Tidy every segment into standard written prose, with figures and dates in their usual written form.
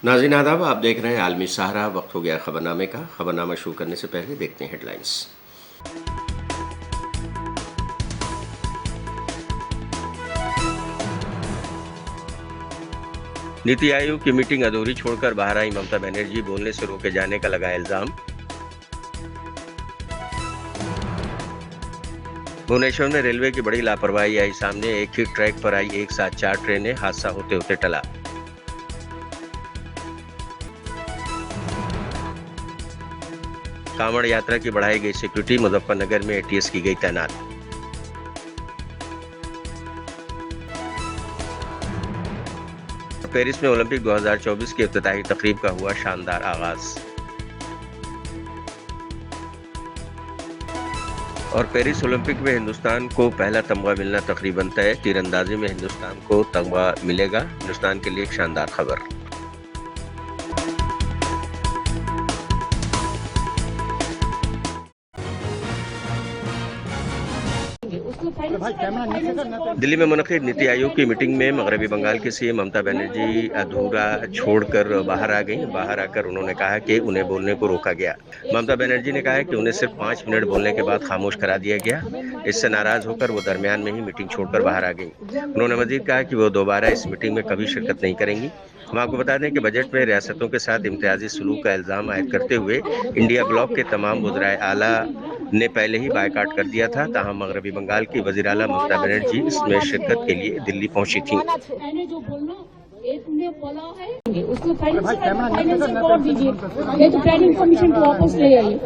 नाज़रीन आदाब, आप देख रहे हैं आलमी सहारा। वक्त हो गया खबरनामे का। खबरनामा शुरू करने से पहले देखते हैं हेडलाइंस। नीति आयोग की मीटिंग अधूरी छोड़कर बाहर आई ममता बनर्जी, बोलने से रोके जाने का लगा इल्जाम। भुवनेश्वर में रेलवे की बड़ी लापरवाही आई सामने। एक ही ट्रैक पर आई एक साथ 4 ट्रेनें, हादसा होते होते टला। कांवड़ यात्रा की बढ़ाई गई सिक्योरिटी, मुजफ्फरनगर में एटीएस की गई तैनात। पेरिस में ओलंपिक 2024 की इफ्तिताही तकरीब का हुआ शानदार आगाज। और पेरिस ओलंपिक में हिंदुस्तान को पहला तमगा मिलना तकरीबन तय। तीरंदाजी में हिंदुस्तान को तमगा मिलेगा, हिंदुस्तान के लिए एक शानदार खबर। दिल्ली में मुनक़िद नीति आयोग की मीटिंग में मगरबी बंगाल की सीएम ममता बनर्जी अधूरा छोड़कर बाहर आ गईं। बाहर आकर उन्होंने कहा कि उन्हें बोलने को रोका गया। ममता बनर्जी ने कहा कि उन्हें सिर्फ 5 मिनट बोलने के बाद खामोश करा दिया गया। इससे नाराज होकर वो दरमियान में ही मीटिंग छोड़कर बाहर आ गईं। उन्होंने मजीद कहा कि वो दोबारा इस मीटिंग में कभी शिरकत नहीं करेंगी। हम आपको बता दें कि बजट में रियासतों के साथ इम्तियाजी सलूक का इल्जाम आयद करते हुए इंडिया ब्लॉक के तमाम वज़राए आला ने पहले ही बायकाट कर दिया था। ताहम मगरबी बंगाल की वज़ीर आला ममता बनर्जी इसमें शिरकत के लिए दिल्ली पहुंची थी। ये तो प्लानिंग कमीशन को वापस ले आइए।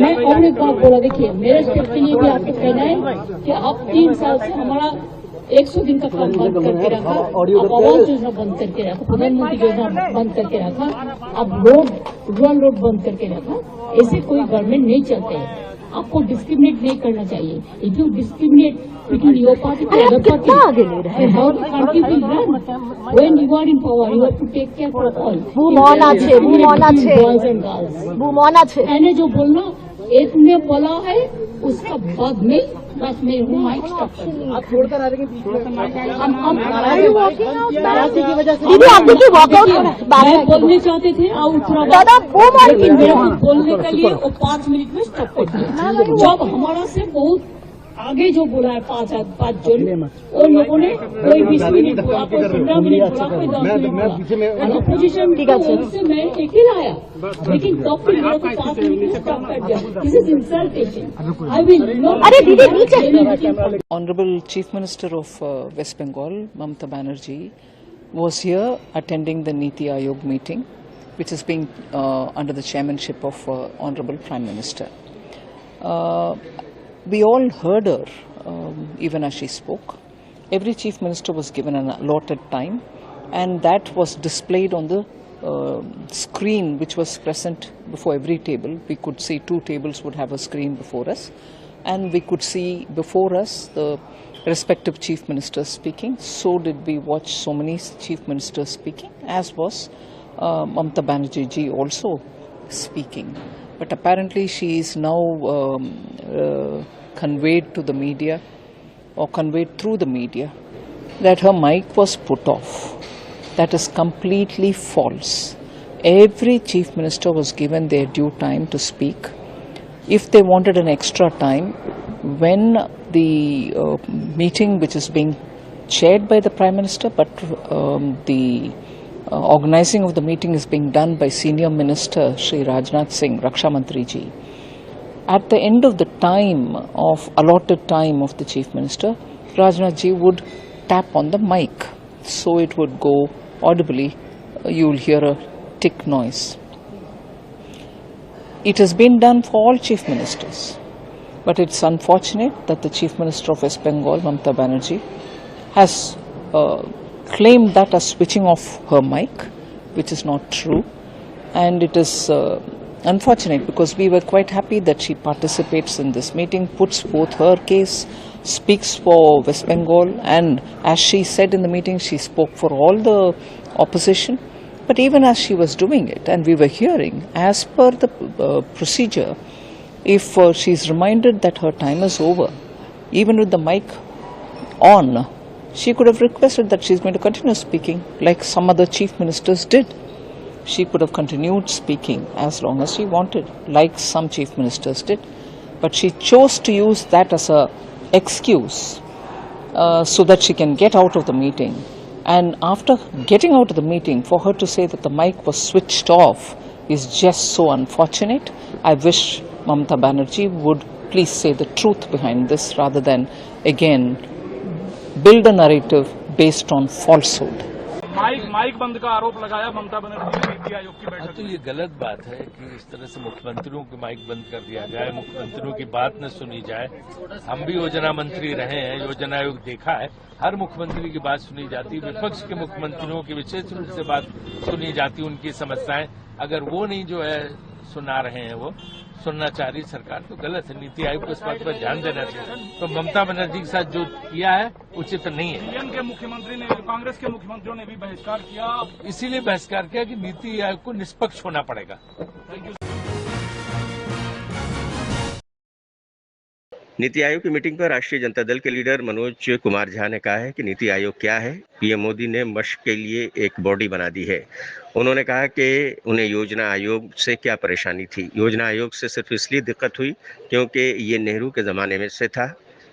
मैं और एक बात बोला, देखिए मेरे स्टेट के लिए भी आपको कहना है कि आप 3 साल से हमारा 100 दिन का काम बंद करके रखा, अब आवास योजना बंद करके रखा, प्रधानमंत्री योजना बंद करके रखा, अब रूरल रोड बंद करके रखा। ऐसे कोई गवर्नमेंट नहीं चलते हैं। आपको डिस्क्रिमिनेट नहीं करना चाहिए। If you discriminate between your party to other party, how the country will run? When you are in power, you have to take care for all. बुमन আছে boys and girls. बुमन আছে। मैंने जो बोलना एक ने बोला है, उसका बाद में बस मैं हूँ माइक स्टॉप कर। आप छोड़कर आ रहे हैं बीच की वजह से। दीदी आप देखिए वॉकआउट बोलने चाहते थे दादा लेकिन मेरे को बोलने के लिए वो 5 मिनट में स्टॉप कर दिया। जब हमारा से बहुत आगे जो बोला है 5 जन और लोगों ने कोई 20 मिनट बोला, कोई 15 मिनट बोला, कोई 10 मिनट बोला। अपोजिशन से मैं अकेला आया, लेकिन तब भी मेरे को 5 मिनट में स्टॉप कर दिया। This is इंसल्टेशन। I will not. अरे दीदी नीचे। Honorable Chief Minister of West Bengal, Mamata Banerjee, was here attending the Niti Aayog meeting, which is being under the chairmanship of Honorable Prime Minister. We all heard her, even as she spoke. Every Chief Minister was given an allotted time, and that was displayed on the screen which was present before every table. We could see 2 tables would have a screen before us, and we could see before us the respective Chief Ministers speaking. So did we watch so many Chief Ministers speaking, as was Mamata Banerjee ji also speaking. But apparently she is now conveyed to the media, or conveyed through the media, that her mic was put off. That is completely false. Every Chief Minister was given their due time to speak. If they wanted an extra time, when the meeting which is being chaired by the Prime Minister, but the organizing of the meeting is being done by Senior Minister Shri Rajnath Singh, Raksha Mantri ji. At the end of the time of allotted time of the Chief Minister, Rajnath ji would tap on the mic, so it would go audibly. You will hear a tick noise. It has been done for all Chief Ministers, but it's unfortunate that the Chief Minister of West Bengal, Mamata Banerjee, has claimed that as switching off her mic, which is not true, and it is unfortunate because we were quite happy that she participates in this meeting, puts forth her case, speaks for West Bengal, and as she said in the meeting, she spoke for all the opposition. But even as she was doing it, and we were hearing, as per the procedure, if she is reminded that her time is over, even with the mic on, she could have requested that she is going to continue speaking like some other Chief Ministers did. she could have continued speaking as long as she wanted, like some chief ministers did. But she chose to use that as a excuse so that she can get out of the meeting. And after getting out of the meeting, for her to say that the mic was switched off is just so unfortunate. I wish Mamata Banerjee would please say the truth behind this rather than, again, build a narrative based on falsehood. Mic बंद का आरोप लगाया ममता बनर्जी ने नीति आयोग की बैठक। तो ये गलत बात है कि इस तरह से मुख्यमंत्रियों के माइक बंद कर दिया जाए, मुख्यमंत्रियों की बात न सुनी जाए। हम भी योजना मंत्री रहे हैं, योजना आयोग देखा है, हर मुख्यमंत्री की बात सुनी जाती, विपक्ष के मुख्यमंत्रियों की विशेष रूप से बात सुनी जाती, उनकी समस्याएं अगर वो नहीं जो है सुना रहे हैं, वो सुनना चाह रही सरकार, तो गलत है। नीति आयोग को इस बात पर ध्यान देना चाहिए। तो ममता बनर्जी के साथ जो किया है उचित नहीं है। पीएम के मुख्यमंत्री ने, कांग्रेस के मुख्यमंत्रियों ने भी बहिष्कार किया, इसीलिए बहिष्कार किया कि नीति आयोग को निष्पक्ष होना पड़ेगा। नीति आयोग की मीटिंग पर राष्ट्रीय जनता दल के लीडर मनोज कुमार झा ने कहा है कि नीति आयोग क्या है, पीएम मोदी ने मशक के लिए एक बॉडी बना दी है। उन्होंने कहा कि उन्हें योजना आयोग से क्या परेशानी थी। योजना आयोग से सिर्फ इसलिए दिक्कत हुई क्योंकि ये नेहरू के ज़माने में से था।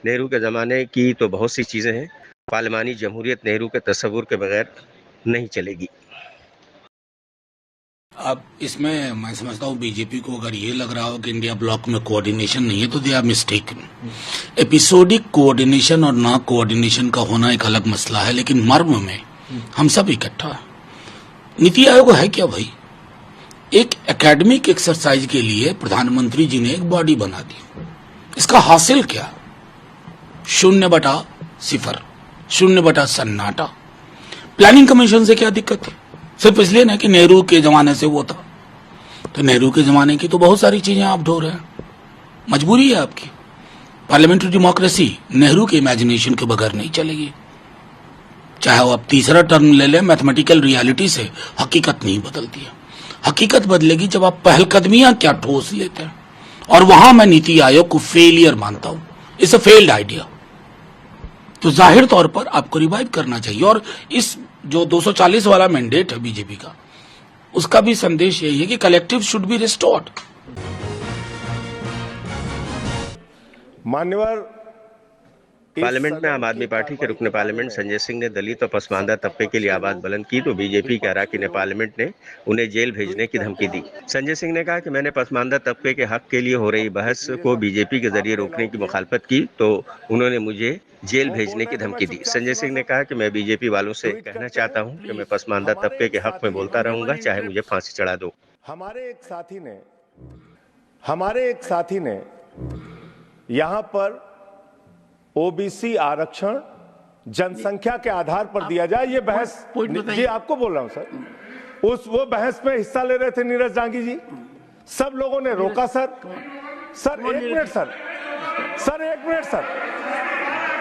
नेहरू के ज़माने की तो बहुत सी चीज़ें हैं, पार्लिमानी जमहूरियत नेहरू के तस्वुर के बगैर नहीं चलेगी। अब इसमें मैं समझता हूँ बीजेपी को अगर ये लग रहा हो कि इंडिया ब्लॉक में कोऑर्डिनेशन नहीं है तो they are mistaken. Episodic coordination और ना कोऑर्डिनेशन का होना एक अलग मसला है, लेकिन मर्म में हम सब इकट्ठा है। नीति आयोग है क्या भाई? एक एकेडमिक एक्सरसाइज के लिए प्रधानमंत्री जी ने एक बॉडी बना दी। इसका हासिल क्या? 0/0, 0/सन्नाटा। प्लानिंग कमीशन से क्या दिक्कत है? सिर्फ इसलिए ना कि नेहरू के जमाने से वो था, तो नेहरू के जमाने की तो बहुत सारी चीजें आप ढो रहे हैं, मजबूरी है आपकी। पार्लियामेंट्री डेमोक्रेसी नेहरू के इमेजिनेशन के बगैर नहीं चलेगी। चाहे वो आप तीसरा टर्म ले लें, मैथमेटिकल रियलिटी से हकीकत नहीं बदलती है। हकीकत बदलेगी जब आप पहलकदमियां क्या ठोस लेते हैं, और वहां मैं नीति आयोग को फेलियर मानता हूं। It's a failed idea. तो जाहिर तौर पर आपको रिवाइव करना चाहिए, और इस जो 240 वाला मैंडेट है बीजेपी का, उसका भी संदेश यही है कि कलेक्टिव शुड बी रिस्टोर्ड। मान्यवर पार्लियामेंट में आम आदमी पार्टी के रुकने पार्लियामेंट संजय सिंह ने दलित और पसमानदा तबके के लिए आवाज बुलंद की तो बीजेपी के अराकीन पार्लियामेंट ने उन्हें जेल भेजने की धमकी दी। संजय सिंह ने कहा कि मैंने पसमानदा तबके के हक के लिए हो रही बहस को बीजेपी के जरिए रोकने की मुखालफत की तो उन्होंने मुझे जेल भेजने की धमकी दी। संजय सिंह ने कहा कि मैं बीजेपी वालों से कहना चाहता हूं कि मैं पसमानदा तबके के हक में बोलता रहूंगा, चाहे मुझे फांसी चढ़ा दो। हमारे एक साथी ने यहां पर ओबीसी आरक्षण जनसंख्या के आधार पर दिया जाए, ये बहस जी आपको बोल रहा हूं सर, वो बहस में हिस्सा ले रहे थे नीरज डांगी जी, सब लोगों ने रोका। सर एक मिनट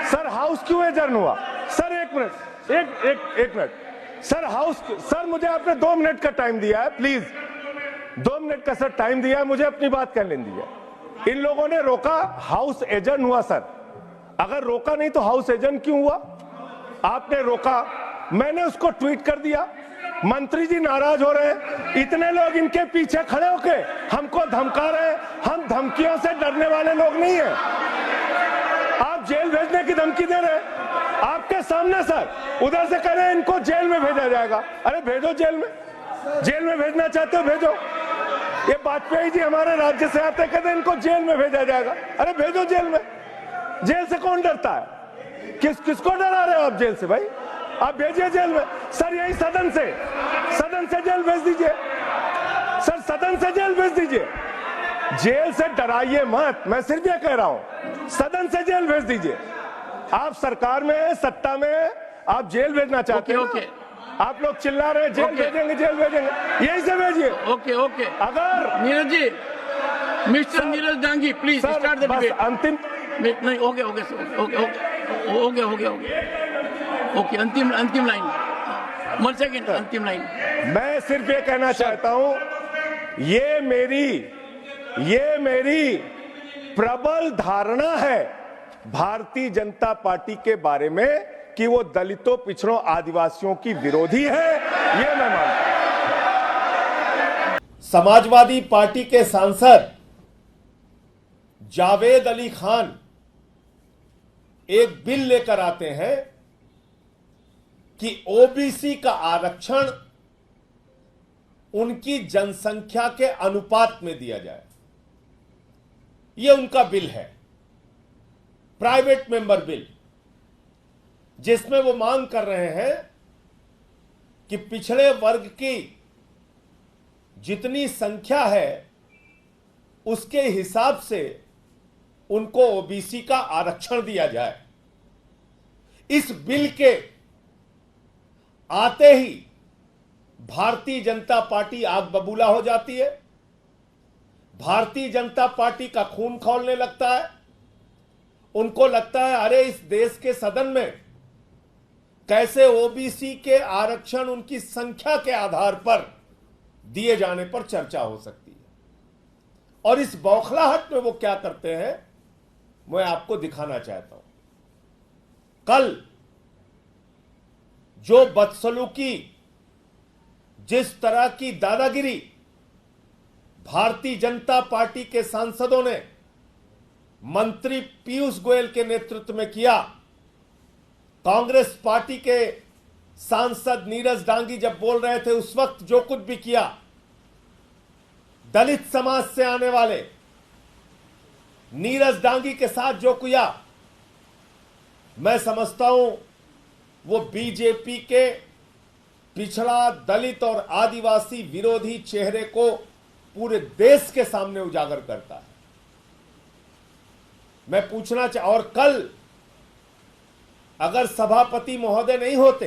सर हाउस क्यों एडजर्न हुआ? सर एक मिनट सर मुझे आपने 2 मिनट का टाइम दिया है, प्लीज 2 मिनट का सर टाइम दिया है, मुझे अपनी बात कर लेने दीजिए। इन लोगों ने रोका, हाउस एडजर्न हुआ। सर अगर रोका नहीं तो हाउस एडजर्न क्यों हुआ? आपने रोका, मैंने उसको ट्वीट कर दिया, मंत्री जी नाराज हो रहे हैं, इतने लोग इनके पीछे खड़े होके हमको धमका रहे हैं। हम धमकियों से डरने वाले लोग नहीं हैं। आप जेल भेजने की धमकी दे रहे हैं आपके सामने। सर उधर से कह रहे हैं इनको जेल में भेजा जाएगा। अरे भेजो जेल में भेजना चाहते हो भेजो। ये वाजपेयी जी हमारे राज्य से आते, कहते इनको जेल में भेजा जाएगा। अरे भेजो जेल में। जेल से कौन डरता है? किसको डरा रहे हो आप जेल से? भाई आप भेजिए जेल में। सर यही सदन से जेल भेज दीजिए। सर सदन से जेल भेज दीजिए, जेल से डराइए मत। मैं सिर्फ ये कह रहा हूं, सदन से जेल भेज दीजिए। आप सरकार में, सत्ता में, आप जेल भेजना चाहते हैं। आप लोग चिल्ला रहे हैं जेल भेजेंगे, यही से भेजिए। ओके अगर Neeraj ji, mister Neeraj Dangi please start the debate. अंतिम नहीं, ओके अंतिम लाइन, 1 सेकंड, अंतिम लाइन। मैं सिर्फ ये कहना चाहता हूं, ये मेरी प्रबल धारणा है भारतीय जनता पार्टी के बारे में कि वो दलितों, पिछड़ों, आदिवासियों की विरोधी है। ये मैं मानता हूं। समाजवादी पार्टी के सांसद जावेद अली खान एक बिल लेकर आते हैं कि ओबीसी का आरक्षण उनकी जनसंख्या के अनुपात में दिया जाए। यह उनका बिल है, प्राइवेट मेंबर बिल, जिसमें वो मांग कर रहे हैं कि पिछड़े वर्ग की जितनी संख्या है उसके हिसाब से उनको ओबीसी का आरक्षण दिया जाए। इस बिल के आते ही भारतीय जनता पार्टी आग बबूला हो जाती है, भारतीय जनता पार्टी का खून खौलने लगता है। उनको लगता है अरे इस देश के सदन में कैसे ओबीसी के आरक्षण उनकी संख्या के आधार पर दिए जाने पर चर्चा हो सकती है। और इस बौखलाहट में वो क्या करते हैं मैं आपको दिखाना चाहता हूं। कल जो बदसलूकी, जिस तरह की दादागिरी भारतीय जनता पार्टी के सांसदों ने मंत्री पीयूष गोयल के नेतृत्व में किया, कांग्रेस पार्टी के सांसद नीरज डांगी जब बोल रहे थे उस वक्त जो कुछ भी किया, दलित समाज से आने वाले नीरज डांगी के साथ जो किया, मैं समझता हूं वो बीजेपी के पिछड़ा, दलित और आदिवासी विरोधी चेहरे को पूरे देश के सामने उजागर करता है। मैं पूछना और कल अगर सभापति महोदय नहीं होते,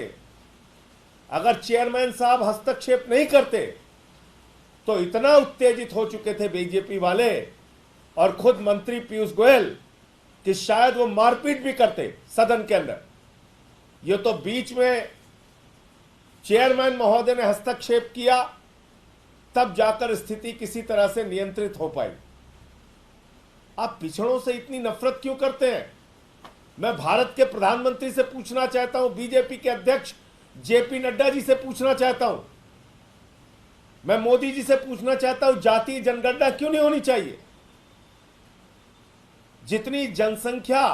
अगर चेयरमैन साहब हस्तक्षेप नहीं करते, तो इतना उत्तेजित हो चुके थे बीजेपी वाले और खुद मंत्री पीयूष गोयल कि शायद वो मारपीट भी करते सदन के अंदर। ये तो बीच में चेयरमैन महोदय ने हस्तक्षेप किया, तब जाकर स्थिति किसी तरह से नियंत्रित हो पाई। आप पिछड़ों से इतनी नफरत क्यों करते हैं? मैं भारत के प्रधानमंत्री से पूछना चाहता हूं, बीजेपी के अध्यक्ष जेपी नड्डा जी से पूछना चाहता हूं, मैं मोदी जी से पूछना चाहता हूं, जातीय जनगणना क्यों नहीं होनी चाहिए? जितनी जनसंख्या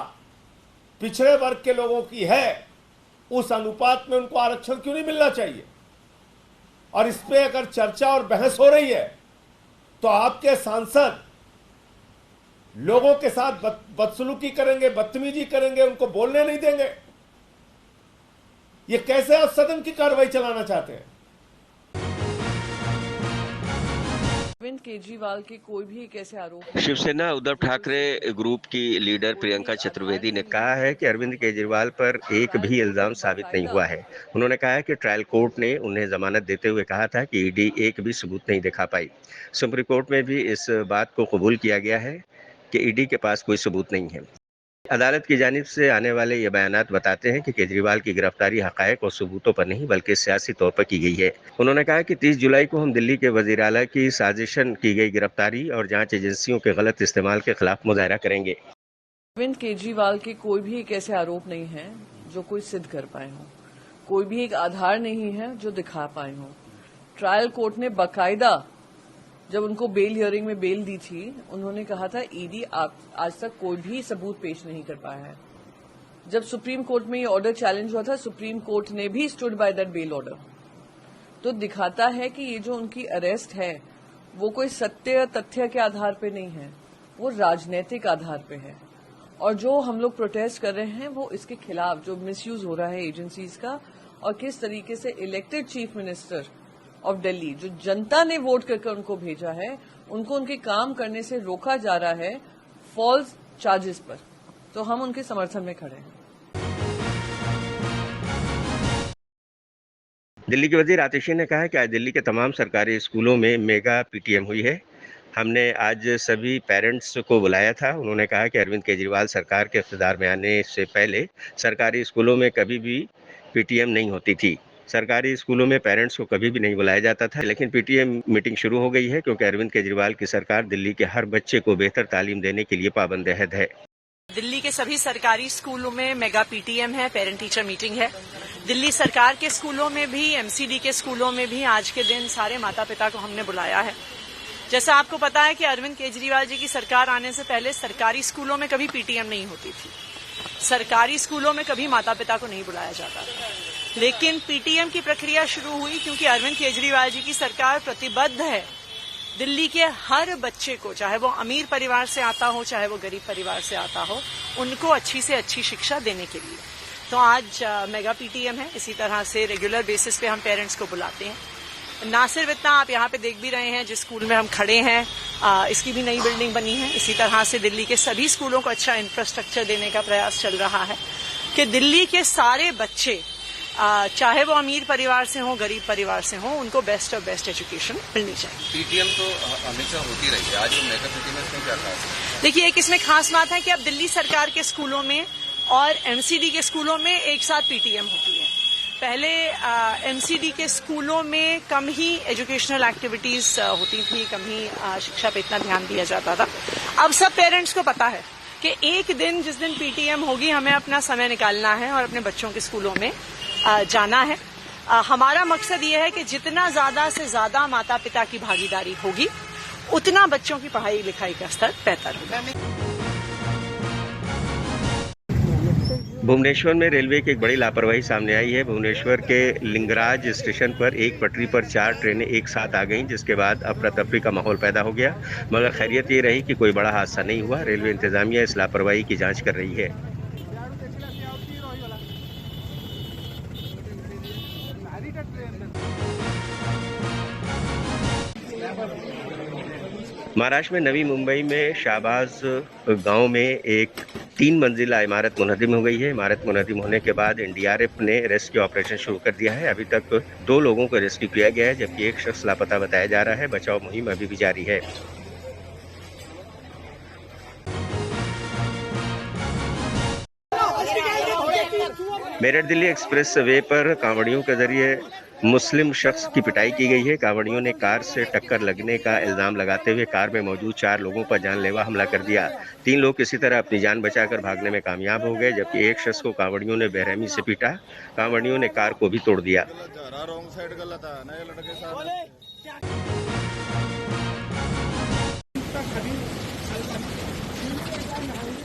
पिछड़े वर्ग के लोगों की है उस अनुपात में उनको आरक्षण क्यों नहीं मिलना चाहिए? और इस पे अगर चर्चा और बहस हो रही है तो आपके सांसद लोगों के साथ बदसलूकी करेंगे, बदतमीजी करेंगे, उनको बोलने नहीं देंगे। ये कैसे आप सदन की कार्रवाई चलाना चाहते हैं? अरविंद केजरीवाल के कोई भी कैसे आरोप। शिवसेना उद्धव ठाकरे ग्रुप की लीडर प्रियंका चतुर्वेदी ने कहा है कि अरविंद केजरीवाल पर एक भी इल्जाम साबित नहीं हुआ है। उन्होंने कहा है कि ट्रायल कोर्ट ने उन्हें जमानत देते हुए कहा था कि ईडी एक भी सबूत नहीं दिखा पाई। सुप्रीम कोर्ट में भी इस बात को कबूल किया गया है कि ईडी के पास कोई सबूत नहीं है। अदालत की जानिब से आने वाले ये बयानात बताते हैं कि केजरीवाल की गिरफ्तारी हकायक और सबूतों पर नहीं बल्कि सियासी तौर पर की गई है। उन्होंने कहा कि 30 जुलाई को हम दिल्ली के वजीर आला की साजिशन की गई गिरफ्तारी और जांच एजेंसियों के गलत इस्तेमाल के खिलाफ मुजाहरा करेंगे। अरविंद केजरीवाल के कोई भी एक ऐसे आरोप नहीं है जो कोई सिद्ध कर पाए हों, कोई भी एक आधार नहीं है जो दिखा पाए हों। ट्रायल कोर्ट ने बाकायदा जब उनको बेल हियरिंग में बेल दी थी, उन्होंने कहा था ईडी आज तक कोई भी सबूत पेश नहीं कर पाया है। जब सुप्रीम कोर्ट में ये ऑर्डर चैलेंज हुआ था, सुप्रीम कोर्ट ने भी stood by that bail order. तो दिखाता है कि ये जो उनकी अरेस्ट है वो कोई सत्य तथ्य के आधार पे नहीं है, वो राजनीतिक आधार पे है। और जो हम लोग प्रोटेस्ट कर रहे हैं वो इसके खिलाफ, जो मिसयूज हो रहा है एजेंसीज का और किस तरीके से elected chief minister of Delhi, जो जनता ने वोट करके उनको भेजा है, उनको उनके काम करने से रोका जा रहा है फॉल्स चार्जेस पर। तो हम उनके समर्थन में खड़े हैं। दिल्ली के वजीर आतिशी ने कहा कि आज दिल्ली के तमाम सरकारी स्कूलों में मेगा पीटीएम हुई है। हमने आज सभी पेरेंट्स को बुलाया था। उन्होंने कहा कि अरविंद केजरीवाल सरकार के इख्तिदार में आने से पहले सरकारी स्कूलों में कभी भी पीटीएम नहीं होती थी। सरकारी स्कूलों में पेरेंट्स को कभी भी नहीं बुलाया जाता था, लेकिन पीटीएम मीटिंग शुरू हो गई है क्योंकि अरविंद केजरीवाल की सरकार दिल्ली के हर बच्चे को बेहतर तालीम देने के लिए पाबंद अहद है। दिल्ली के सभी सरकारी स्कूलों में मेगा पीटीएम है, पेरेंट टीचर मीटिंग है। दिल्ली सरकार के स्कूलों में भी, एमसीडी के स्कूलों में भी आज के दिन सारे माता पिता को हमने बुलाया है। जैसा आपको पता है कि अरविंद केजरीवाल जी की सरकार आने से पहले सरकारी स्कूलों में कभी पीटीएम नहीं होती थी, सरकारी स्कूलों में कभी माता पिता को नहीं बुलाया जाता था। लेकिन पीटीएम की प्रक्रिया शुरू हुई क्योंकि अरविंद केजरीवाल जी की सरकार प्रतिबद्ध है दिल्ली के हर बच्चे को, चाहे वो अमीर परिवार से आता हो चाहे वो गरीब परिवार से आता हो, उनको अच्छी से अच्छी शिक्षा देने के लिए। तो आज मेगा पीटीएम है। इसी तरह से रेगुलर बेसिस पे हम पेरेंट्स को बुलाते हैं। ना सिर्फ इतना, आप यहाँ पे देख भी रहे हैं जिस स्कूल में हम खड़े हैं इसकी भी नई बिल्डिंग बनी है। इसी तरह से दिल्ली के सभी स्कूलों को अच्छा इंफ्रास्ट्रक्चर देने का प्रयास चल रहा है कि दिल्ली के सारे बच्चे चाहे वो अमीर परिवार से हो गरीब परिवार से हो, उनको बेस्ट ऑफ बेस्ट एजुकेशन मिलनी चाहिए। पीटीएम तो हमेशा होती रही है, आज वो मेगा पीटीएम में क्या खास है? देखिए, एक इसमें खास बात है कि अब दिल्ली सरकार के स्कूलों में और एमसीडी के स्कूलों में एक साथ पीटीएम होती है। पहले एमसीडी के स्कूलों में कम ही एजुकेशनल एक्टिविटीज होती थी, कम ही शिक्षा पे इतना ध्यान दिया जाता था। अब सब पेरेंट्स को पता है कि एक दिन जिस दिन पीटीएम होगी हमें अपना समय निकालना है और अपने बच्चों के स्कूलों में जाना है। हमारा मकसद ये है कि जितना ज्यादा से ज्यादा माता पिता की भागीदारी होगी उतना बच्चों की पढ़ाई लिखाई का स्तर बेहतर होगा। भुवनेश्वर में रेलवे की एक बड़ी लापरवाही सामने आई है। भुवनेश्वर के लिंगराज स्टेशन पर एक पटरी पर 4 ट्रेनें एक साथ आ गईं, जिसके बाद अफरा तफरी का माहौल पैदा हो गया, मगर खैरियत ये रही कि कोई बड़ा हादसा नहीं हुआ। रेलवे इंतजामिया इस लापरवाही की जांच कर रही है। महाराष्ट्र में नवी मुंबई में शाहबाज गांव में एक 3 मंजिला इमारत मुनहदिम हो गई है। इमारत मुनहदिम होने के बाद एनडीआरएफ ने रेस्क्यू ऑपरेशन शुरू कर दिया है। अभी तक 2 लोगों को रेस्क्यू किया गया है, जबकि एक शख्स लापता बताया जा रहा है। बचाव मुहिम अभी भी जारी है। मेरठ दिल्ली एक्सप्रेस वे पर कांवड़ियों के जरिए मुस्लिम शख्स की पिटाई की गई है। कांवड़ियों ने कार से टक्कर लगने का इल्जाम लगाते हुए कार में मौजूद 4 लोगों पर जानलेवा हमला कर दिया। 3 लोग किसी तरह अपनी जान बचाकर भागने में कामयाब हो गए, जबकि एक शख्स को कांवड़ियों ने बेरहमी से पीटा। कांवड़ियों ने कार को भी तोड़ दिया।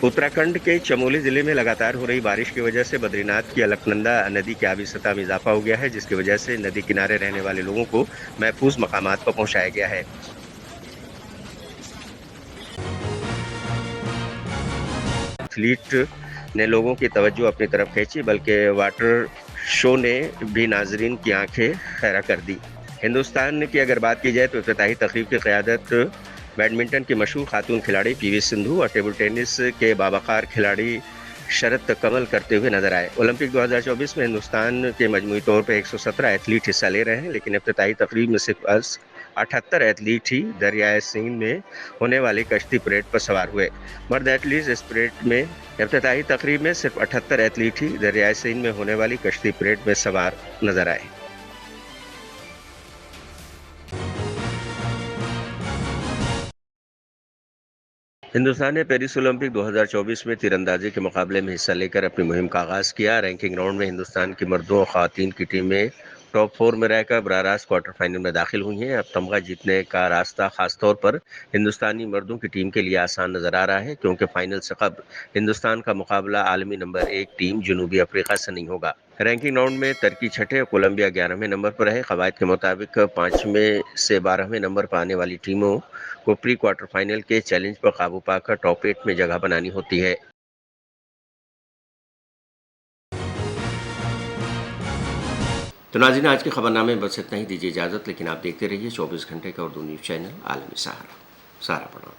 उत्तराखंड के चमोली जिले में लगातार हो रही बारिश की वजह से बद्रीनाथ की अलकनंदा नदी की आबी सतह में इजाफा हो गया है, जिसकी वजह से नदी किनारे रहने वाले लोगों को महफूज मकामात पर पहुंचाया गया है। एथलीट ने लोगों की तवज्जो अपनी तरफ खींची, बल्कि वाटर शो ने भी नाजरीन की आंखें खैरा कर दी। हिंदुस्तान की अगर बात की जाए तो इफ्तिताही तकरीब की क़यादत बैडमिंटन की मशहूर खातून खिलाड़ी पीवी सिंधु और टेबल टेनिस के बावकार खिलाड़ी शरत कमल करते हुए नजर आए। ओलंपिक 2024 में हिंदुस्तान के मजमूई तौर पर 117 एथलीट हिस्सा ले रहे हैं, लेकिन इफ्तिताही तकरीब में सिर्फ 78 एथलीट ही दरियाए सिंध में होने वाली कश्ती परेड पर सवार हुए। मर्द एथलीट इस परेड में इफ्तिताही तकरीब में सिर्फ 78 एथलीट ही दरियाए सिंध में होने वाली कश्ती परेड में सवार नजर आए। हिंदुस्तान ने पेरिस ओलंपिक 2024 में तीरंदाजी के मुकाबले में हिस्सा लेकर अपनी मुहिम का आगाज़ किया। रैंकिंग राउंड में हिंदुस्तान की मर्दों और ख़वातीन की टीमें टॉप 4 में रहकर बराह रास्त क्वार्टर फाइनल में दाखिल हुई हैं। अब तमगा जीतने का रास्ता खासतौर पर हिंदुस्तानी मर्दों की टीम के लिए आसान नजर आ रहा है, क्योंकि फाइनल से कबल हिंदुस्तान का मुकाबला आलमी नंबर 1 टीम जनूबी अफ्रीका से नहीं होगा। रैंकिंग राउंड में तुर्की 6ठे और कोलंबिया 11वें नंबर पर है। कवायद के मुताबिक 5वें से 12वें नंबर पर आने वाली टीमों को प्री क्वार्टर फाइनल के चैलेंज पर काबू पाकर टॉप 8 में जगह बनानी होती है। तो नाज़रीन, आज के खबरनामे बस इतना ही। दीजिए इजाज़त, लेकिन आप देखते रहिए 24 घंटे का उर्दू न्यूज़ चैनल आलमी सहारा। सहारा पढ़ो।